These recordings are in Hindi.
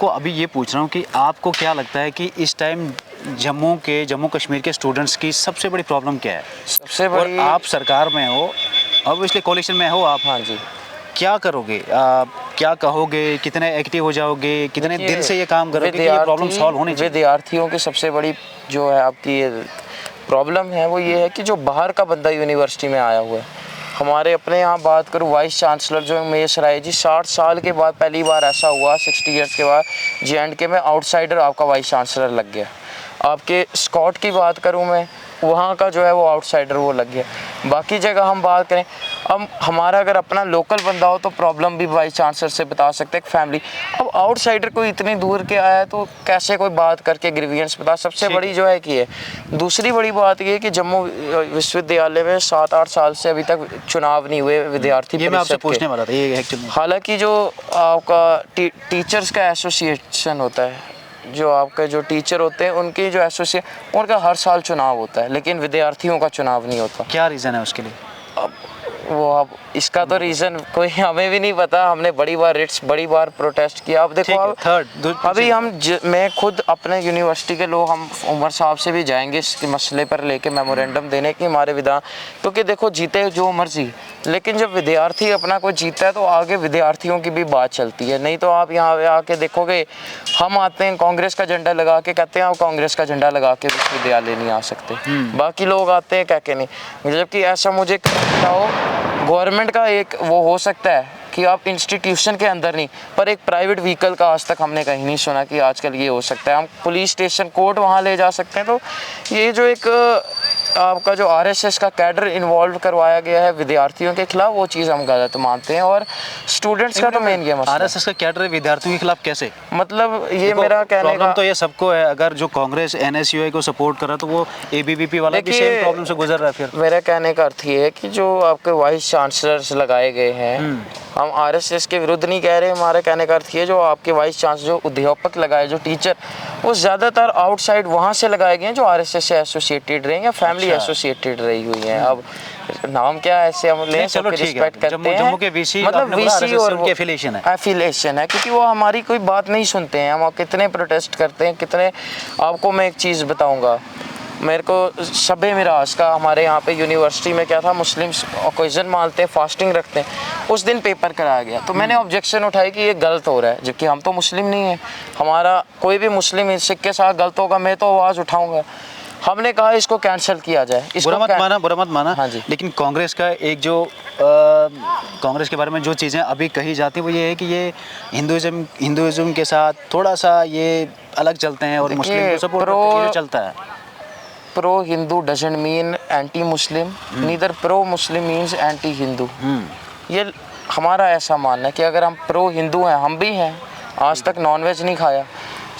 आपको अभी ये पूछ रहा हूँ कि आपको क्या लगता है कि इस टाइम जम्मू कश्मीर के स्टूडेंट्स की सबसे बड़ी प्रॉब्लम क्या है? सबसे बड़ी, और आप सरकार में हो, ऑब्वियसली कोalition में हो आप, हाँ जी, क्या करोगे? क्या कहोगे? कितने एक्टिव हो जाओगे? कितने दिल से ये काम करोगे कि ये प्रॉब्लम सॉल्व होनी चाहिए? विद्यार्थियों की सबसे बड़ी जो है आपकी ये प्रॉब्लम है वो ये है कि जो बाहर का बंदा यूनिवर्सिटी में आया हुआ है, हमारे अपने यहाँ बात करूँ, वाइस चांसलर जो महेश राय जी, 60 साल के बाद पहली बार ऐसा हुआ, 60 ईयर्स के बाद JNK में आउटसाइडर आपका वाइस चांसलर लग गया। आपके स्कॉट की बात करूँ मैं, वहाँ का जो है वो आउटसाइडर वो लग गया। बाकी जगह हम बात करें, अब हमारा अगर अपना लोकल बंदा हो तो प्रॉब्लम भी वाइस चांसलर से बता सकते हैं, फैमिली। अब आउटसाइडर कोई इतनी दूर के आया है तो कैसे कोई बात करके ग्रीवियंस बता, सबसे बड़ी जो है कि है। दूसरी बड़ी बात ये है कि जम्मू विश्वविद्यालय में 7-8 साल से अभी तक चुनाव नहीं हुए विद्यार्थी ये मैं आपसे परिषद पूछने वाला था ये एक्चुअली। हालांकि जो आपका टीचर्स का एसोसिएशन होता है, जो आपके जो टीचर होते हैं उनके जो उनका हर साल चुनाव होता है, लेकिन विद्यार्थियों का चुनाव नहीं होता। क्या रीज़न है उसके लिए? अब इसका तो रीज़न कोई हमें भी नहीं पता। हमने बड़ी बार प्रोटेस्ट किया। अब देखो, अभी मैं खुद अपने यूनिवर्सिटी के लोग, हम उमर साहब से भी जाएंगे इस मसले पर लेके मेमोरेंडम देने की हमारे विधान, क्योंकि देखो जीते जो मर्जी, लेकिन जब विद्यार्थी अपना कोई जीता है तो आगे विद्यार्थियों की भी बात चलती है। नहीं तो आप यहाँ आके देखोगे, हम आते हैं कांग्रेस का झंडा लगा के, कहते हैं आप कांग्रेस का झंडा लगा के विश्वविद्यालय नहीं आ सकते, बाकी लोग आते हैं कह के नहीं। जबकि ऐसा मुझे लगता हो, गवर्नमेंट का एक वो हो सकता है कि आप इंस्टीट्यूशन के अंदर नहीं, पर एक प्राइवेट व्हीकल का आज तक हमने कहीं नहीं सुना कि आजकल ये हो सकता है। हम पुलिस स्टेशन, कोर्ट वहाँ ले जा सकते हैं। तो ये जो एक आपका जो RSS का कैडर इन्वॉल्व करवाया गया है विद्यार्थियों के खिलाफ, वो चीज़ हम गलत मानते हैं। और स्टूडेंट्स का तो मेन ये मसला, RSS का कैडर विद्यार्थियों के खिलाफ कैसे? मतलब ये मेरा कहने का तो ये सबको है। अगर जो कांग्रेस NSUI को सपोर्ट कर रहा तो वो ABVP वाला भी सेम प्रॉब्लम से गुजर रहा है। फिर मेरा कहने का अर्थ ये है कि जो आपके वाइस चांसलर्स लगाए गए हैं, हम RSS के विरुद्ध नहीं कह रहे। हमारे कहने का अर्थ ये, जो आपके वाइस चांसलर, जो अध्यापक लगाए, जो टीचर, वो ज़्यादातर आउटसाइड वहाँ से लगाए गए हैं जो RSS से एसोसिएटेड रहे या फैमिली एसोसिएटेड रही हुई हैं। अब नाम क्या है ऐसे हम ले सबके रिस्पेक्ट करते हैं। जम्मू के VC मतलब VC और उनकी एफिलिएशन है, क्योंकि वो हमारी कोई बात नहीं सुनते हैं। हम कितने प्रोटेस्ट करते हैं, कितने। आपको मैं एक चीज़ बताऊँगा, मेरे को शब-ए मिराज का हमारे यहाँ पे यूनिवर्सिटी में क्या था, मुस्लिम्स ओकेजन मानते हैं, फास्टिंग रखते हैं, उस दिन पेपर कराया गया। तो मैंने ऑब्जेक्शन उठाई कि ये गलत हो रहा है, जबकि हम तो मुस्लिम नहीं हैं। हमारा कोई भी मुस्लिम इस के साथ गलत होगा, मैं तो आवाज़ उठाऊंगा। हमने कहा इसको कैंसिल किया जाए, इसको बुरा मत माना। हाँ जी। लेकिन कांग्रेस का एक जो कांग्रेस के बारे में जो चीज़ें अभी कही जाती है वो ये है कि ये हिंदुइज्म के साथ थोड़ा सा ये अलग चलते हैं और मुस्लिम को सपोर्ट चलता है। Pro Hindu doesn't mean anti Muslim, neither pro Muslim means anti Hindu. ये हमारा ऐसा मानना है कि अगर हम प्रो हिंदू हैं, हम भी हैं, आज तक नॉनवेज नहीं खाया,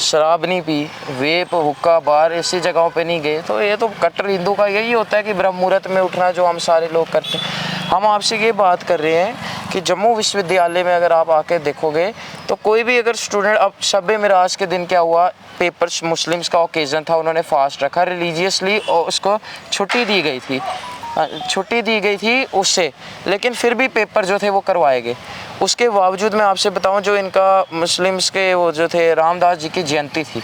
शराब नहीं पी, वेप, हुक्का बार ऐसी जगहों पे नहीं गए, तो ये तो कट्टर हिंदू का यही होता है कि ब्रह्म मुहूर्त में उठना, जो हम सारे लोग करते हैं। हम आपसे ये बात कर रहे हैं कि जम्मू विश्वविद्यालय में अगर आप आके देखोगे तो कोई भी अगर स्टूडेंट, अब शब-ए मिराज के दिन क्या हुआ, पेपर्स, मुस्लिम्स का ओकेज़न था, उन्होंने फास्ट रखा रिलीजियसली और उसको छुट्टी दी गई थी उससे, लेकिन फिर भी पेपर जो थे वो करवाए गए। उसके बावजूद मैं आपसे बताऊं, जो इनका मुस्लिम्स के वो जो थे, रामदास जी की जयंती थी,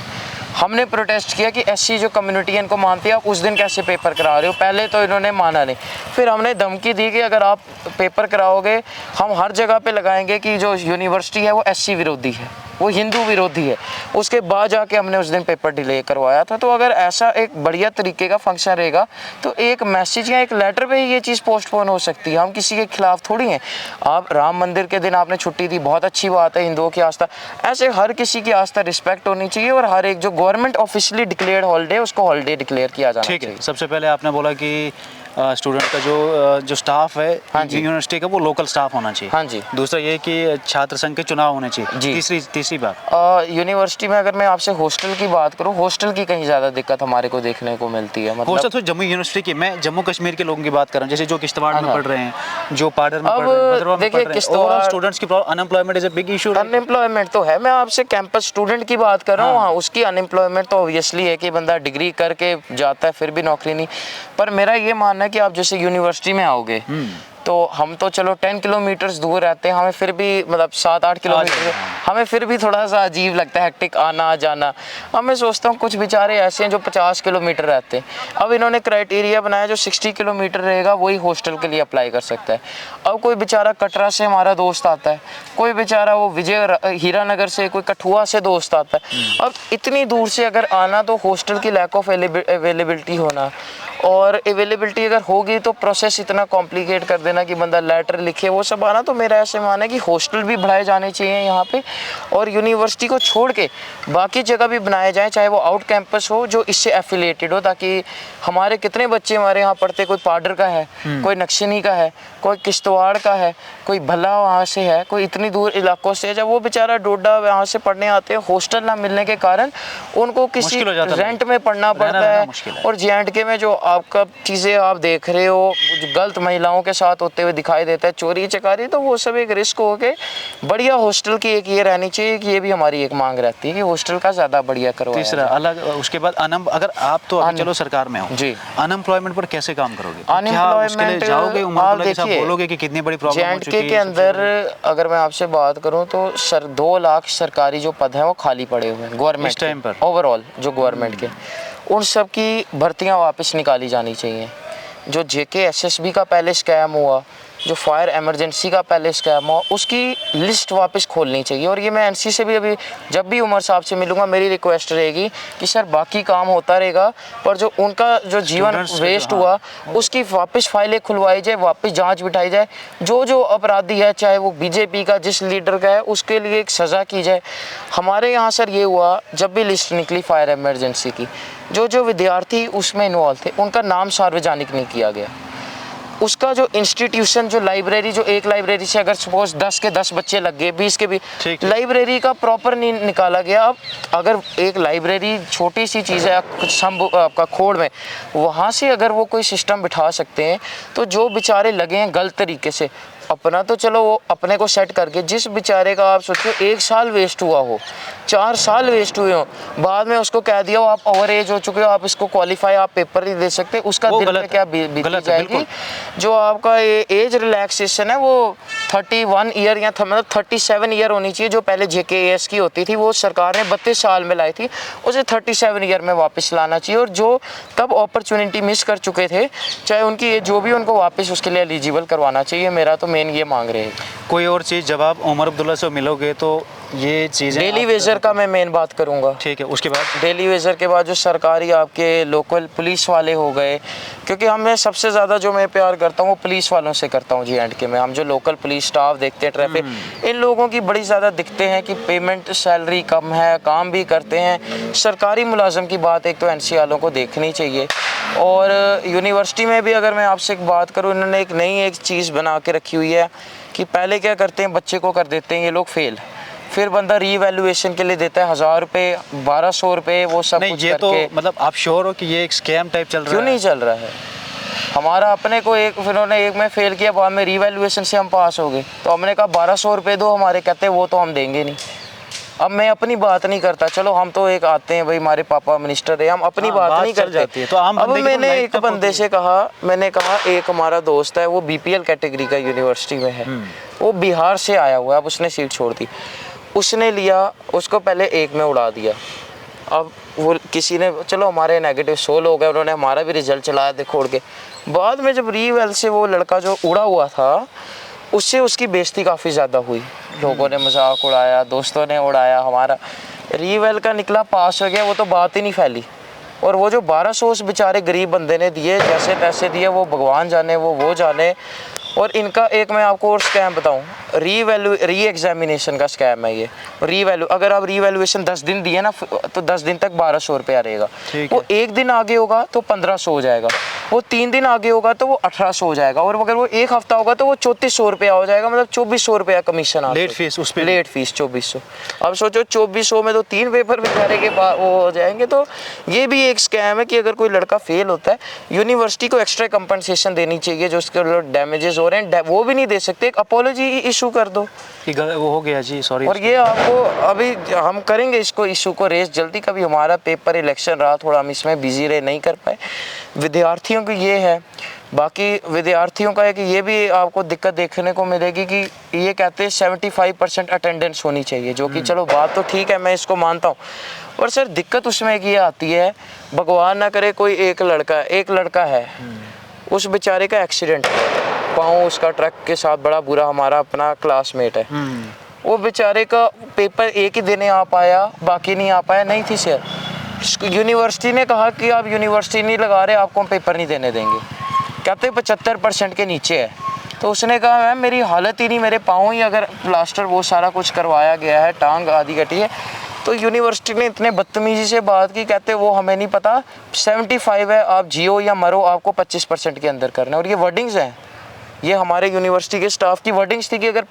हमने प्रोटेस्ट किया कि ऐसी जो कम्युनिटी इनको मानती है, आप उस दिन कैसे पेपर करा रहे हो। पहले तो इन्होंने माना नहीं, फिर हमने धमकी दी कि अगर आप पेपर कराओगे हम हर जगह पे लगाएंगे कि जो यूनिवर्सिटी है वो SC विरोधी है, वो हिंदू विरोधी है। उसके बाद जाके हमने उस दिन पेपर डिले करवाया था। तो अगर ऐसा एक बढ़िया तरीके का फंक्शन रहेगा तो एक मैसेज या एक लेटर पे ही ये चीज़ पोस्टपोन हो सकती है। हम किसी के खिलाफ थोड़ी हैं। आप राम मंदिर के दिन आपने छुट्टी दी, बहुत अच्छी बात है, हिंदुओं की आस्था, ऐसे हर किसी की आस्था रिस्पेक्ट होनी चाहिए और हर एक जो गवर्नमेंट ऑफिशियली डिक्लेयर्ड हॉलीडे उसको हॉलीडे डिक्लेयर किया जाना चाहिए। ठीक है, सबसे पहले आपने बोला कि स्टूडेंट का जो स्टाफ है यूनिवर्सिटी का वो लोकल स्टाफ होना चाहिए। हाँ जी। दूसरा ये कि छात्र संघ के चुनाव होने चाहिए जी। तीसरी बात, यूनिवर्सिटी में अगर मैं आपसे हॉस्टल की बात करूँ, हॉस्टल की कहीं ज़्यादा दिक्कत हमारे को देखने को मिलती है। मतलब हॉस्टल तो जम्मू यूनिवर्सिटी की, मैं जम्मू कश्मीर के लोगों की बात कर रहा हूँ, जैसे जो किश्तवाड़ में पढ़ रहे हैं, जो पाडर में पढ़ रहे हैं, भद्रवाह में पढ़ रहे हैं, ओवरऑल स्टूडेंट्स की unemployment is a big issue. Unemployment तो है, मैं आपसे कैंपस स्टूडेंट की बात कर रहा हूँ। हाँ, उसकी अनएम्प्लॉयमेंट तो ऑब्वियसली है कि बंदा डिग्री करके जाता है फिर भी नौकरी नहीं। पर मेरा ये मानना है कि आप जैसे यूनिवर्सिटी में आओगे तो हम तो चलो 10 किलोमीटर्स दूर रहते हैं, हमें फिर भी मतलब 7-8 किलोमीटर हमें फिर भी थोड़ा सा अजीब लगता है, हेक्टिक आना जाना। अब मैं सोचता हूँ कुछ बेचारे ऐसे हैं जो 50 किलोमीटर रहते हैं। अब इन्होंने क्राइटेरिया बनाया जो 60 किलोमीटर रहेगा वही हॉस्टल के लिए अप्लाई कर सकता है। अब कोई बेचारा कटरा से हमारा दोस्त आता है, कोई बेचारा वो विजय हीरानगर से, कोई कठुआ से दोस्त आता है। अब इतनी दूर से अगर आना तो हॉस्टल की लैक ऑफ अवेलेबिलिटी होना, और अवेलेबिलिटी अगर होगी तो प्रोसेस इतना कॉम्प्लिकेट कर देना कि बंदा लेटर लिखे, वो सब आना। तो मेरा ऐसे मानना है कि हॉस्टल भी बढ़ाए जाने चाहिए यहाँ पे, और यूनिवर्सिटी को छोड़ के बाकी जगह भी बनाए जाएं, चाहे वो आउट कैंपस हो जो इससे एफिलिएटेड हो, ताकि हमारे कितने बच्चे हमारे यहाँ पढ़ते, कोई पाडर का है, कोई नक्शनी का है, कोई किश्तवाड़ का है, कोई भला वहाँ से है, कोई इतनी दूर इलाकों से, जब वो बेचारा डोडा वहाँ से पढ़ने आते हैं, हॉस्टल ना मिलने के कारण उनको किसी रेंट में पढ़ना पड़ता है। और JNK में जो आपका चीज़ें आप देख रहे हो गलत महिलाओं के साथ होते हुए दिखाई देता है, चोरी चकारी, तो वो सब एक रिस्क हो के बढ़िया हॉस्टल की एक ये रहनी चाहिए कि ये भी हमारी एक मांग रहती है कि हॉस्टल का ज़्यादा बढ़िया करवाया। तीसरा अलग, उसके बाद अगर आप तो अभी चलो सरकार में हो जी, अनएम्प्लॉयमेंट पर कैसे काम करोगे? अनएम्प्लॉयमेंट जाओगे उमर के साथ बोलोगे कि कितनी बड़ी प्रॉब्लम हो चुकी है? JNK के अंदर अगर मैं आपसे बात करूं तो 2 लाख सरकारी जो पद हैं वो खाली पड़े हुए हैं गवर्नमेंट इस टाइम पर, ओवरऑल जो गवर्नमेंट के, उन सब की भर्तियां वापस निकाली जानी चाहिए। जो JK SSB का पहले स्कैम हुआ, जो फायर इमरजेंसी का पहले स्कैम हुआ, उसकी लिस्ट वापस खोलनी चाहिए। और ये मैं NC से भी अभी जब भी उमर साहब से मिलूंगा मेरी रिक्वेस्ट रहेगी कि सर बाकी काम होता रहेगा पर जो उनका जो जीवन वेस्ट हुआ उसकी वापस फाइलें खुलवाई जाए, वापस जांच बिठाई जाए। जो अपराधी है चाहे वो BJP का जिस लीडर का है उसके लिए एक सज़ा की जाए। हमारे यहाँ सर ये हुआ जब भी लिस्ट निकली फायर इमरजेंसी की, जो विद्यार्थी उसमें इन्वॉल्व थे उनका नाम सार्वजनिक नहीं किया गया। उसका जो इंस्टीट्यूशन, जो लाइब्रेरी, जो एक लाइब्रेरी से अगर सपोज 10 के 10 बच्चे लग गए, 20 के भी, लाइब्रेरी का प्रॉपर नहीं निकाला गया। अब अगर एक लाइब्रेरी छोटी सी चीज़ है आपका खोड़ में, वहाँ से अगर वो कोई सिस्टम बिठा सकते हैं तो जो बेचारे लगे हैं गलत तरीके से, अपना तो चलो वो अपने को सेट करके, जिस बेचारे का आप सोचो 1 साल वेस्ट हुआ हो, 4 साल वेस्ट हुए हो, बाद में उसको कह दिया हो आप ओवर एज हो चुके हो, आप इसको क्वालिफाई, आप पेपर नहीं दे सकते, उसका दिल में क्या बीती जाएगी। जो आपका एज रिलैक्सेशन है वो 31 ईयर या मतलब 37 ईयर होनी चाहिए, जो पहले JKAS की होती थी वो सरकार ने 32 साल में लाई थी, उसे 37 ईयर में वापस लाना चाहिए। और जो तब अपॉर्चुनिटी मिस कर चुके थे चाहे उनकी एज जो भी, उनको वापस उसके लिए एलिजिबल करवाना चाहिए। मेरा तो मेन ये मांग रहे हैं। कोई और चीज़ जब आप उमर अब्दुल्ला से मिलोगे तो ये चीज़ें, डेली वेजर का मैं मेन बात करूंगा। ठीक है, उसके बाद डेली वेजर के बाद जो सरकारी आपके लोकल पुलिस वाले हो गए, क्योंकि हमें सबसे ज़्यादा जो मैं प्यार करता हूँ वो पुलिस वालों से करता हूँ JNK में। हम जो लोकल पुलिस स्टाफ देखते हैं, ट्रैफिक, इन लोगों की बड़ी ज़्यादा दिखते हैं कि पेमेंट सैलरी कम है, काम भी करते हैं। सरकारी मुलाजम की बात एक तो NC वालों को देखनी चाहिए। और यूनिवर्सिटी में भी अगर मैं आपसे एक बात करूँ, इन्होंने एक नई एक चीज़ बना के रखी हुई है कि पहले क्या करते हैं, बच्चे को कर देते हैं ये लोग फेल, फिर बंदा रीवैल्यूएशन के लिए देता है 1000 रुपये, 1200 रुपये, वो सब नहीं, कुछ ये करके। तो मतलब आप श्योर हो कि ये एक स्कैम टाइप चल रहा है? क्यों नहीं चल रहा है? हमारा अपने को एक, फिर उन्होंने एक में फेल किया, बाद में रीवैल्यूएशन से हम पास हो गए, तो हमने कहा 1200 रुपये दो, हमारे कहते वो तो हम देंगे नहीं। अब मैं अपनी बात नहीं करता, चलो हम तो एक आते हैं भाई, हमारे पापा मिनिस्टर है, हम अपनी बात नहीं करते। तो अब मैंने एक बंदे से कहा, मैंने कहा एक हमारा दोस्त है वो BPL कैटेगरी का यूनिवर्सिटी में है, वो बिहार से आया हुआ है, अब उसने सीट छोड़ दी, उसने लिया, उसको पहले एक में उड़ा दिया। अब वो किसी ने, चलो हमारे नेगेटिव 100 लोग हैं, उन्होंने हमारा भी रिजल्ट चलाया देखोड़ के, बाद में जब रीवेल से वो लड़का जो उड़ा हुआ था उससे उसकी बेइज्जती काफ़ी ज़्यादा हुई, लोगों ने मजाक उड़ाया, दोस्तों ने उड़ाया, हमारा रीवेल का निकला पास हो गया, वो तो बात ही नहीं फैली। और वो जो 1200 उस बेचारे गरीब बंदे ने दिए, जैसे पैसे दिए वो भगवान जाने, वो जाने। और इनका एक मैं आपको और स्कैम बताऊं, री एग्जामिनेशन का स्कैम है ये। अगर आप रीवैल्यूएशन 10 दिन दिए ना तो 10 दिन तक 1200 रुपया रहेगा, वो 1 दिन आगे होगा तो 1500 हो जाएगा, वो 3 दिन आगे होगा तो वो 1800 हो जाएगा, और अगर वो 1 हफ्ता होगा तो वो 3400 रुपया हो जाएगा, मतलब 2400 रुपया कमीशन आता है। लेट फीस, उस पे लेट फीस 2400। अब सोचो 2400 में तो 3 पेपर बेचारे के बाद वो हो जाएंगे। तो ये भी एक स्कैम है कि अगर कोई लड़का फेल होता है, यूनिवर्सिटी को एक्स्ट्रा कंपनसेशन देनी चाहिए, जो उसके डैमेजेस हो रहे हैं वो भी नहीं दे सकते, एक अपॉलॉजी इशू इशू कर दो कि वो हो गया जी, सॉरी। और ये आपको अभी हम करेंगे इसको इशू को रेस जल्दी। कभी हमारा पेपर इलेक्शन रहा, थोड़ा हम इसमें बिजी रहे, नहीं कर पाए। विद्यार्थियों की ये है, बाकी विद्यार्थियों का है कि ये भी आपको दिक्कत देखने को मिलेगी कि ये कहते हैं 75% अटेंडेंस होनी चाहिए, जो कि चलो बात तो ठीक है, मैं इसको मानता हूँ। और सर दिक्कत उसमें एक ये आती है, भगवान ना करे कोई एक लड़का है, उस बेचारे का एक्सीडेंट, पाँव उसका ट्रक के साथ बड़ा बुरा, हमारा अपना क्लासमेट है, वो बेचारे का पेपर एक ही देने आ पाया, बाकी नहीं आ पाया। नहीं थी सर, यूनिवर्सिटी ने कहा कि आप यूनिवर्सिटी नहीं लगा रहे, आपको हम पेपर नहीं देने देंगे। कहते 75% के नीचे है। तो उसने कहा मैम मेरी हालत ही नहीं, मेरे पाँव ही अगर प्लास्टर वो सारा कुछ करवाया गया है, टांग आदि कटी है। तो यूनिवर्सिटी ने इतने बदतमीजी से बात की, कहते वो हमें नहीं पता, 75 है, आप जियो या मरो, आपको 25% के अंदर करना है। और ये वर्डिंग्स हैं, ये हमारे यूनिवर्सिटी के स्टाफ की वर्डिंग्स थी कि अगर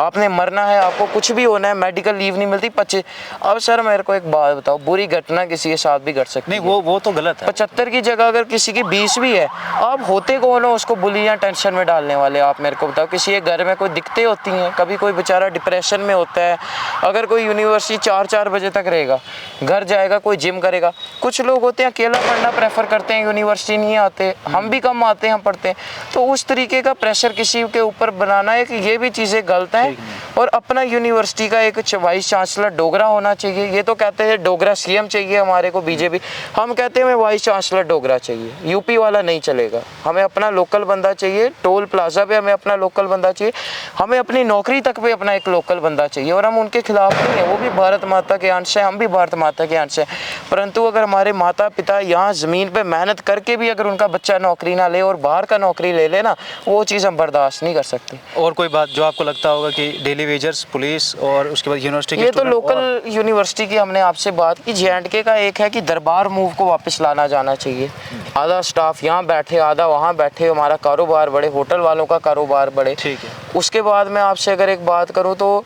आपने मरना है, आपको कुछ भी होना है, मेडिकल लीव नहीं मिलती 25। अब सर मेरे को एक बात बताओ, बुरी घटना किसी के साथ भी घट सकती है, नहीं वो तो गलत है। 75 की जगह अगर किसी की 20 भी है, आप होते कौन हो उसको बुली या टेंशन में डालने वाले? आप मेरे को बताओ, किसी के घर में कोई दिक्कतें होती हैं, कभी कोई बेचारा डिप्रेशन में होता है, अगर कोई यूनिवर्सिटी 4-4 बजे तक रहेगा, घर जाएगा, कोई जिम करेगा। कुछ लोग होते हैं अकेला पढ़ना प्रेफर करते हैं, यूनिवर्सिटी नहीं आते, हम भी कम आते हैं, हम पढ़ते हैं। तो उस तरीके का प्रेशर किसी के ऊपर बनाना है कि ये भी चीज़ें गलत हैं। और अपना यूनिवर्सिटी का एक वाइस चांसलर डोगरा होना चाहिए। ये तो कहते हैं डोगरा सीएम चाहिए हमारे को बीजेपी, हम कहते हैं हमें वाइस चांसलर डोगरा चाहिए, यूपी वाला नहीं चलेगा। हमें अपना लोकल बंदा चाहिए, टोल प्लाजा पे हमें अपना लोकल बंदा चाहिए, हमें अपनी नौकरी तक पे अपना एक लोकल बंदा चाहिए। और हम उनके खिलाफ नहीं है, वो भी भारत माता के अंश है, हम भी भारत माता के अंश है। परंतु अगर हमारे माता पिता यहाँ ज़मीन पर मेहनत करके भी अगर उनका बच्चा नौकरी ना ले और बाहर का नौकरी ले लेना, वो चीज़ हम बर्दाश्त नहीं कर सकते। और कोई बात जो आपको लगता होगा कि डेली वेजर्स, पुलिस और उसके बाद यूनिवर्सिटी के ये तो लोकल यूनिवर्सिटी की हमने आपसे बात की। जे&के का एक है कि दरबार मूव को वापस लाना जाना चाहिए। आधा स्टाफ यहाँ बैठे, आधा वहाँ बैठे, हमारा कारोबार बढ़े, होटल वालों का कारोबार बढ़े। ठीक है। उसके बाद मैं आपसे अगर एक बात करूँ तो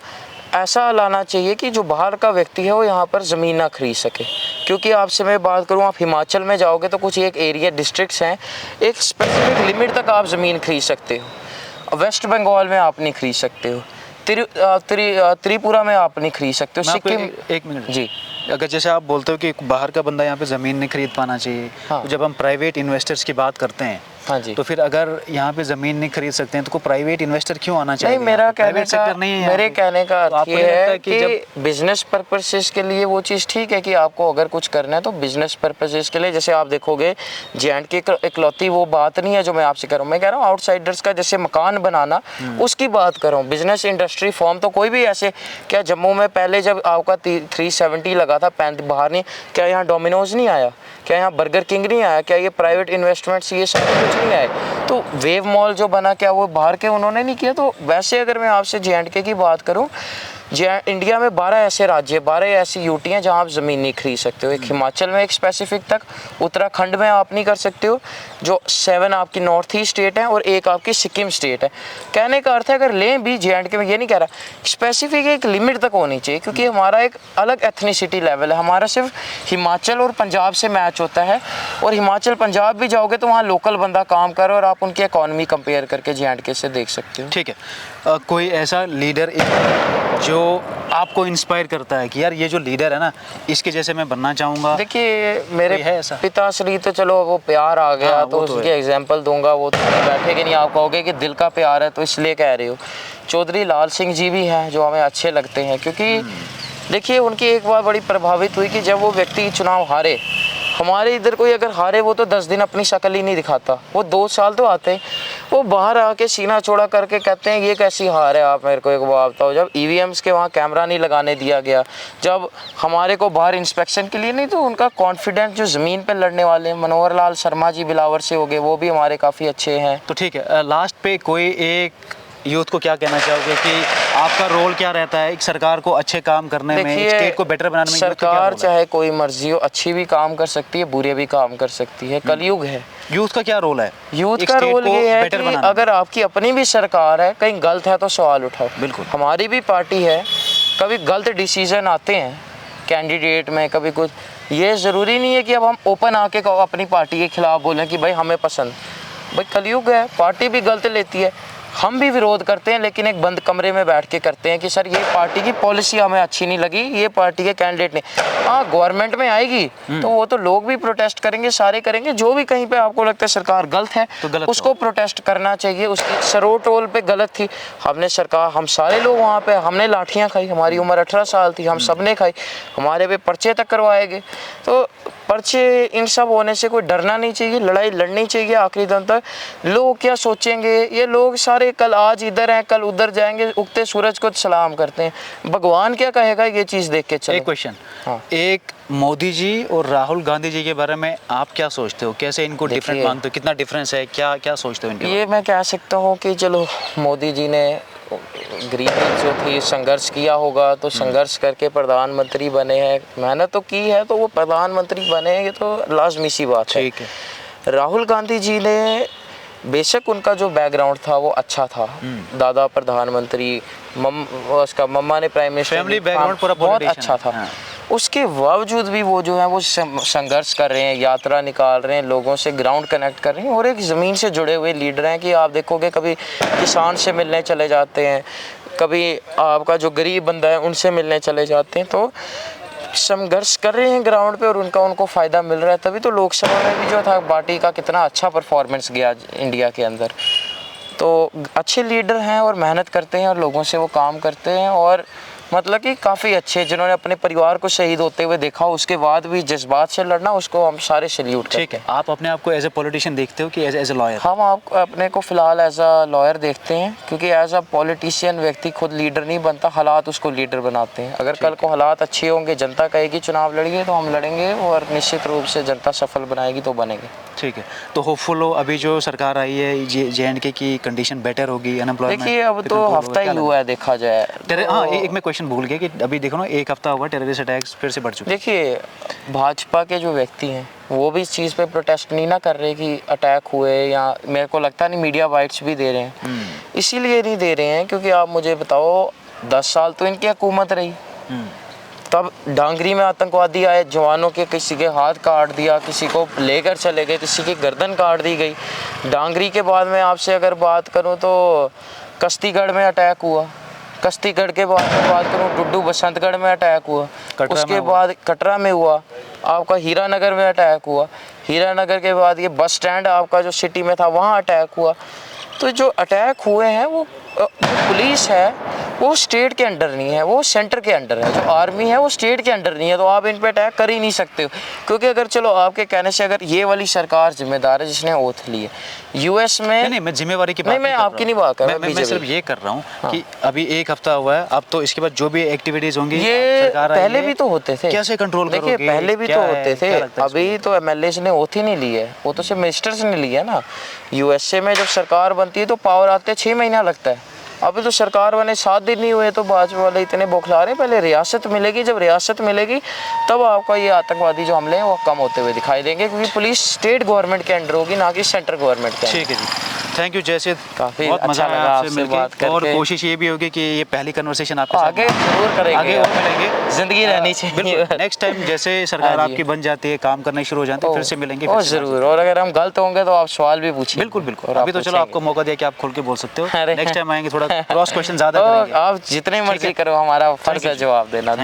ऐसा लाना चाहिए कि जो बाहर का व्यक्ति है वो यहाँ पर ज़मीन ना खरीद सके। क्योंकि आपसे मैं बात करूँ, आप हिमाचल में जाओगे तो कुछ एक एरिया डिस्ट्रिक्ट्स हैं, एक स्पेसिफिक लिमिट तक आप ज़मीन खरीद सकते हो। वेस्ट बंगाल में आप नहीं खरीद सकते हो, त्रिपुरा में आप नहीं खरीद सकते हो, सिक्किम। एक मिनट जी, अगर जैसे आप बोलते हो कि बाहर का बंदा यहाँ पे ज़मीन नहीं खरीद पाना चाहिए, हाँ। तो जब हम प्राइवेट इन्वेस्टर्स की बात करते हैं, हाँ जी, तो फिर अगर यहाँ पे ज़मीन नहीं खरीद सकते हैं तो कोई प्राइवेट इन्वेस्टर क्यों आना चाहिए? नहीं, मेरा कहने का तो अर्थ ये है कि बिजनेस पर्पसेस के लिए वो चीज़ ठीक है कि आपको अगर कुछ करना है तो बिजनेस पर्पसेस के लिए। जैसे आप देखोगे जे&के इकलौती वो बात नहीं है जो मैं आपसे कह रहा हूँ, मैं कह रहा हूँ आउटसाइडर्स का जैसे मकान बनाना, उसकी बात कर रहा हूँ। बिजनेस इंडस्ट्री फॉर्म तो कोई भी ऐसे, क्या जम्मू में पहले जब आपका 370 लगा था बाहर नहीं, क्या यहाँ डोमिनोज नहीं आया, क्या यहाँ बर्गर किंग नहीं आया, क्या ये प्राइवेट इन्वेस्टमेंट्स ये सब कुछ नहीं आए? तो वेव मॉल जो बना क्या वो बाहर के उन्होंने नहीं किया? तो वैसे अगर मैं आपसे जे&के की बात करूं, इंडिया में 12 ऐसे राज्य, 12 ऐसी यूटी हैं जहां आप ज़मीन नहीं खरीद सकते हो। एक हिमाचल में एक स्पेसिफिक तक, उत्तराखंड में आप नहीं कर सकते हो, जो 7 आपकी नॉर्थ ईस्ट स्टेट हैं और एक आपकी सिक्किम स्टेट है। कहने का अर्थ है अगर लें भी जे&के में, ये नहीं कह रहा, स्पेसिफिक एक लिमिट तक होनी चाहिए, क्योंकि हमारा एक अलग एथनिसिटी लेवल है। हमारा सिर्फ हिमाचल और पंजाब से मैच होता है, और हिमाचल पंजाब भी जाओगे तो वहाँ लोकल बंदा काम करे और आप उनकी इकॉनमी कंपेयर करके जे&के से देख सकते हो। ठीक है। कोई ऐसा लीडर जो आपको इंस्पायर करता है कि यार ये जो लीडर है ना, इसके जैसे मैं बनना चाहूँगा? देखिए मेरे है ऐसा? पिताश्री तो चलो वो प्यार आ गया, हाँ, तो उसकी एग्जांपल दूंगा, वो तो बैठेगे नहीं, आप कहोगे कि दिल का प्यार है तो इसलिए कह रहे हो। चौधरी लाल सिंह जी भी हैं जो हमें अच्छे लगते हैं, क्योंकि देखिए उनकी एक बात बड़ी प्रभावित हुई कि जब वो व्यक्ति चुनाव हारे, हमारे इधर कोई अगर हारे वो तो 10 दिन अपनी शक्ल ही नहीं दिखाता, वो 2 साल तो आते हैं, वो बाहर आके सीना चौड़ा करके कहते हैं ये कैसी हार है। आप मेरे को एक बात बताओ, जब ईवीएम्स के वहाँ कैमरा नहीं लगाने दिया गया, जब हमारे को बाहर इंस्पेक्शन के लिए नहीं, तो उनका कॉन्फिडेंस जो ज़मीन पे लड़ने वाले हैं, मनोहर लाल शर्मा जी बिलावर से हो गए, वो भी हमारे काफ़ी अच्छे हैं। तो ठीक है, लास्ट पे कोई एक यूथ को क्या कहना चाहोगे कि आपका रोल क्या रहता है एक सरकार को अच्छे काम करने में, एक स्टेट को बेटर बनाने में? सरकार चाहे कोई मर्जी हो, अच्छी भी काम कर सकती है, बुरे भी काम कर सकती है, कलयुग है। यूथ का क्या रोल है? यूथ का रोल ये है कि अगर आपकी अपनी भी सरकार है, कहीं गलत है तो सवाल उठाओ। बिल्कुल, हमारी भी पार्टी है, कभी गलत डिसीजन आते हैं कैंडिडेट में, कभी कुछ, ये ज़रूरी नहीं है कि अब हम ओपन आके अपनी पार्टी के खिलाफ बोलें कि भाई हमें पसंद। भाई कलयुग है, पार्टी भी गलत लेती है, हम भी विरोध करते हैं, लेकिन एक बंद कमरे में बैठ के करते हैं कि सर ये पार्टी की पॉलिसी हमें अच्छी नहीं लगी, ये पार्टी के कैंडिडेट नहीं। हाँ, गवर्नमेंट में आएगी तो वो तो लोग भी प्रोटेस्ट करेंगे, सारे करेंगे। जो भी कहीं पे आपको लगता है सरकार गलत है तो गलत उसको प्रोटेस्ट करना चाहिए। उसकी सरों टोल पे गलत थी, हमने सरकार, हम सारे लोग वहाँ पे, हमने लाठियाँ खाई, हमारी उम्र 18 साल थी, हम सब ने खाई, हमारे पे पर्चे तक करवाए गए। तो पर्चे, इन सब होने से कोई डरना नहीं चाहिए, लड़ाई लड़नी चाहिए आखिरी दम तक। लोग क्या सोचेंगे, ये लोग सारे कल आज इधर हैं कल उधर जाएंगे, उगते सूरज को सलाम करते हैं। भगवान क्या कहेगा ये चीज़ देख के चलो। एक क्वेश्चन, हाँ। एक मोदी जी और राहुल गांधी जी के बारे में आप क्या सोचते हो, कैसे इनको डिफरेंट मानते हो, कितना डिफरेंस है, क्या क्या सोचते हो इनके ये मैं कह सकता हूँ कि चलो मोदी जी ने गरीबी जो थी संघर्ष किया होगा, तो संघर्ष करके प्रधानमंत्री बने हैं, मेहनत तो की है तो वो प्रधानमंत्री बने हैं, ये तो लाजमी सी बात है। ठीक है। राहुल गांधी जी ने बेशक उनका जो बैकग्राउंड था वो अच्छा था, दादा प्रधानमंत्री, उसका मम्मा ने प्राइम मिनिस्टर, फैमिली बैकग्राउंड पूरा बहुत politician अच्छा था। हाँ। उसके बावजूद भी वो जो है वो संघर्ष कर रहे हैं, यात्रा निकाल रहे हैं, लोगों से ग्राउंड कनेक्ट कर रहे हैं, और एक ज़मीन से जुड़े हुए लीडर हैं कि आप देखोगे कभी किसान से मिलने चले जाते हैं, कभी आपका जो गरीब बंदा है उनसे मिलने चले जाते हैं। तो संघर्ष कर रहे हैं ग्राउंड पे और उनको फ़ायदा मिल रहा है। तभी तो लोकसभा में भी जो था पार्टी का कितना अच्छा परफॉर्मेंस गया इंडिया के अंदर। तो अच्छे लीडर हैं और मेहनत करते हैं और लोगों से वो काम करते हैं, और मतलब कि काफ़ी अच्छे, जिन्होंने अपने परिवार को शहीद होते हुए देखा, उसके बाद भी जज्बात से लड़ना, उसको हम सारे सैल्यूट करते हैं। ठीक है। आप अपने आप को एज ए पॉलिटिशियन देखते हो कि एज ए लॉयर? हम आप अपने को फ़िलहाल एज अ लॉयर देखते हैं, क्योंकि एज अ पॉलिटिशियन व्यक्ति खुद लीडर नहीं बनता, हालात उसको लीडर बनाते हैं। अगर कल को हालात अच्छे होंगे, जनता कहेगी चुनाव लड़िए, तो हम लड़ेंगे, और निश्चित रूप से जनता सफल बनाएगी तो बनेंगे। ठीक है। तो होपफुल हो, अभी जो सरकार आई है JNK की कंडीशन बेटर होगी, अनएम्प्लॉयमेंट? देखिए अब तो हफ्ता ही हुआ है देखा जाए। हाँ, एक मैं क्वेश्चन भूल गया कि अभी देखो ना, एक हफ्ता हुआ टेररिस्ट अटैक्स फिर से बढ़ चुके। देखिए भाजपा के जो व्यक्ति हैं वो भी इस चीज़ पे प्रोटेस्ट नहीं ना कर रहे कि अटैक हुए, या मेरे को लगता नहीं मीडिया बाइट्स भी दे रहे हैं। इसीलिए नहीं दे रहे हैं क्योंकि आप मुझे बताओ 10 साल तो इनकी हुकूमत रही, तब डांगरी में आतंकवादी आए, जवानों के किसी के हाथ काट दिया, किसी को लेकर चले गए, किसी की गर्दन काट दी गई। डांगरी के बाद में आपसे अगर बात करूं तो कश्तीगढ़ में अटैक हुआ, कश्तीगढ़ के बाद में बात करूं डुड्डू बसंतगढ़ में अटैक हुआ, उसके बाद कटरा में हुआ, आपका हीरानगर में अटैक हुआ, हीरानगर के बाद ये बस स्टैंड आपका जो सिटी में था वहाँ अटैक हुआ। तो जो अटैक हुए हैं वो पुलिस है वो स्टेट के अंडर नहीं है, वो सेंटर के अंडर है। जो आर्मी है वो स्टेट के अंडर नहीं है, तो आप इन पे अटैक कर ही नहीं सकते हो। क्योंकि अगर चलो आपके कहने से अगर ये वाली सरकार जिम्मेदार है जिसने ओथ ली है, यूएस में नहीं, मैं जिम्मेवारी की बात नहीं, मैं आपकी नहीं बात कर रहा, मैं सिर्फ ये कर रहा हूँ कि अभी एक हफ्ता हुआ है, अब तो इसके बाद जो भी एक्टिविटीज होंगी, ये सरकार पहले भी तो होते थे, कैसे कंट्रोल करोगे? देखिए पहले भी तो होते थे, अभी तो MLAs ने ओथ ही नहीं ली है, वो तो सिर्फ मिनिस्टर्स ने लिया ना। USA में जब सरकार बनती है तो पावर आते 6 महीना लगता है, अभी तो सरकार बने 7 दिन नहीं हुए तो भाजपा वाले इतने बौखला रहे हैं। पहले रियासत मिलेगी, जब रियासत मिलेगी तब आपका ये आतंकवादी जो हमले हैं वो कम होते हुए दिखाई देंगे, क्योंकि पुलिस स्टेट गवर्नमेंट के अंडर होगी, ना कि सेंट्रल गवर्नमेंट के अंडर। ठीक है जी, थैंक यू जयसिद्ध, काफ़ी बहुत मजा अच्छा आया लगा आपसे आपसे मिलके, बात करके। और कोशिश ये भी होगी कि ये पहली कन्वर्सेशन आपके साथ आगे जरूर करेंगे, आगे और मिलेंगे, जिंदगी रहनी चाहिए। नेक्स्ट टाइम जैसे सरकार हाँ जी। आपकी बन जाती है, काम करने शुरू हो जाते हैं, फिर से मिलेंगे, फिर से जरूर, और अगर हम गलत होंगे तो आप सवाल भी पूछिए। बिल्कुल बिल्कुल। और अभी तो चलो आपको मौका दिया कि आप खुल के बोल सकते हो, नेक्स्ट टाइम आएंगे थोड़ा क्रॉस क्वेश्चन ज़्यादा करेंगे। आप जितने मर्जी करो, हमारा फर्ज है जवाब देना।